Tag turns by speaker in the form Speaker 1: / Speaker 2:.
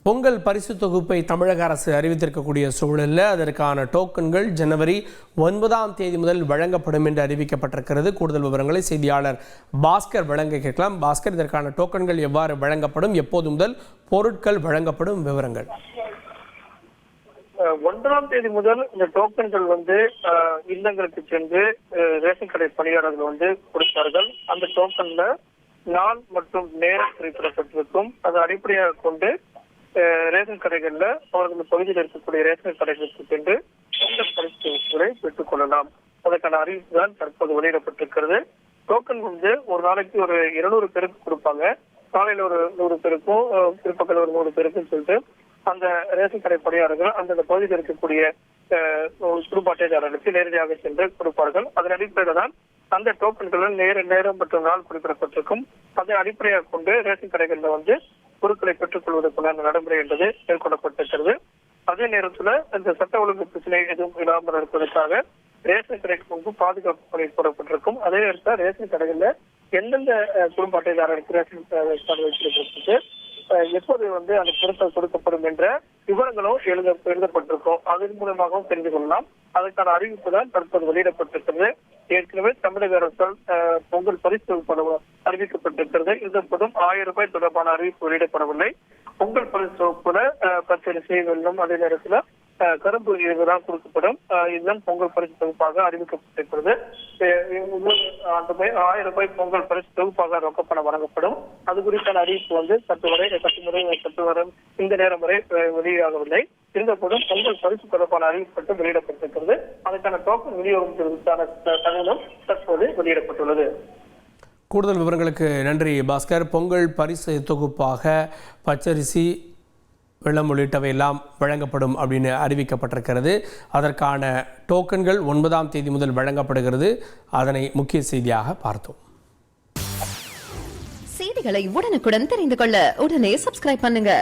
Speaker 1: பொங்கல் பரிசு தொகுப்பை தமிழக அரசு அறிவித்திருக்கக்கூடிய சூழலில் அதற்கான டோக்கன்கள் ஜனவரி 9ஆம் தேதி முதல் வழங்கப்படும் என்று அறிவிக்கப்பட்டிருக்கிறது. கூடுதல் விவரங்களை செய்தியாளர் பாஸ்கர் வழங்க கேட்கலாம். பாஸ்கர், இதற்கான டோக்கன்கள் எவ்வாறு வழங்கப்படும், எப்போது முதல் பொருட்கள் வழங்கப்படும், விவரங்கள்?
Speaker 2: 1ஆம் தேதி முதல் இந்த டோக்கன்கள் இல்லங்களுக்கு சென்று ரேஷன் கடை பணியாளர்கள் கொடுத்தார்கள். அந்த டோக்கன்ல நாள் மற்றும் நேரம் குறிப்பிடப்பட்டிருக்கும். அதை அடிப்படையாக கொண்டு ரேஷன் கடைகள்ல அவர்கள் பகுதியில் இருக்கக்கூடிய ரேஷன் கடைகளுக்கு சென்று பொங்கல் பரிசுகளை பெற்றுக் கொள்ளலாம். அதற்கான அறிவிப்பு தான் தற்போது வெளியிடப்பட்டிருக்கிறது. டோக்கன் ஒரு நாளைக்கு ஒரு 200 பேருக்கு கொடுப்பாங்க. காலையில ஒரு 100 பேருக்கும் பிற்பகல் ஒரு 100 பேருக்கும் சொல்லிட்டு அந்த ரேஷன் கடை பணியாளர்கள் அந்த பகுதியில் இருக்கக்கூடிய குடும்ப அட்டைதாரர்களுக்கு நேரடியாக சென்று கொடுப்பார்கள். அதன் அடிப்படையில் தான் அந்த டோக்கன்கள் நேரம் மற்றும் நாள் குறிப்பிடப்பட்டிருக்கும். அதை அடிப்படையாக கொண்டு ரேஷன் கடைகள்ல பொருட்களை பெற்றுக் கொள்வதற்கான நடைமுறை என்பது மேற்கொள்ளப்பட்டிருக்கிறது. அதே நேரத்தில் இந்த சட்ட ஒழுங்கு பிரச்சனை எதுவும் இல்லாமல் இருப்பதற்காக ரேஷன் கடைக்கு முன்பு பாதுகாப்பு பணி போடப்பட்டிருக்கும். அதே நேரத்தில் ரேஷன் கடைகள்ல எந்தெந்த குடும்ப அட்டைதாரர்களுக்கு ரேஷன் கார்டு வைத்திருக்கிறதுக்கு எப்போது அந்த பொருட்கள் கொடுக்கப்படும் என்ற விவரங்களும் எழுதப்பட்டிருக்கும். அதன் மூலமாகவும் தெரிந்து கொள்ளலாம். அதற்கான அறிவிப்பு தான் தற்போது வெளியிடப்பட்டிருக்கிறது. ஏற்கனவே தமிழக அரசால் பொங்கல் பரிசு அறிவிக்கப்பட்டிருக்கிறது. இதன்போதும் 1000 ரூபாய் தொடர்பான அறிவிப்பு வெளியிடப்படவில்லை. பொங்கல் பரிசு தொகுப்புல பச்சரிசி, வெல்லம், அதே நேரத்தில் கரும்பு இதுதான் கொடுக்கப்படும். இதுதான் பொங்கல் பரிசு தொகுப்பாக அறிவிக்கப்பட்டிருக்கிறது. அந்த 1000 ரூபாய் பொங்கல் பரிசு தொகுப்பாக ரொக்கப்பணம் வழங்கப்படும். அது குறித்தான அறிவிப்பு சற்று வரும் இந்த நேரம் வரை வெளியாகவில்லை. இருந்தபோதும் பொங்கல் பரிசு தொடர்பான அறிவிப்பு வெளியிடப்பட்டிருக்கிறது. அதற்கான டோக்கன் விநியோகம் குறித்தான தகவலும் தற்போது வெளியிடப்பட்டுள்ளது.
Speaker 1: கூடுதல் விவரங்களுக்கு நன்றி பாஸ்கர். பொங்கல் பரிசு தொகுப்பாக பச்சரிசி, வெள்ளம் உள்ளிட்டவை எல்லாம் வழங்கப்படும் அப்படின்னு அறிவிக்கப்பட்டிருக்கிறது. அதற்கான டோக்கன்கள் 9ஆம் தேதி முதல் வழங்கப்படுகிறது. அதனை முக்கிய செய்தியாக பார்த்தோம்.
Speaker 3: செய்திகளை உடனுக்குடன் தெரிந்து கொள்ள உடனே சப்ஸ்கிரைப் பண்ணுங்க.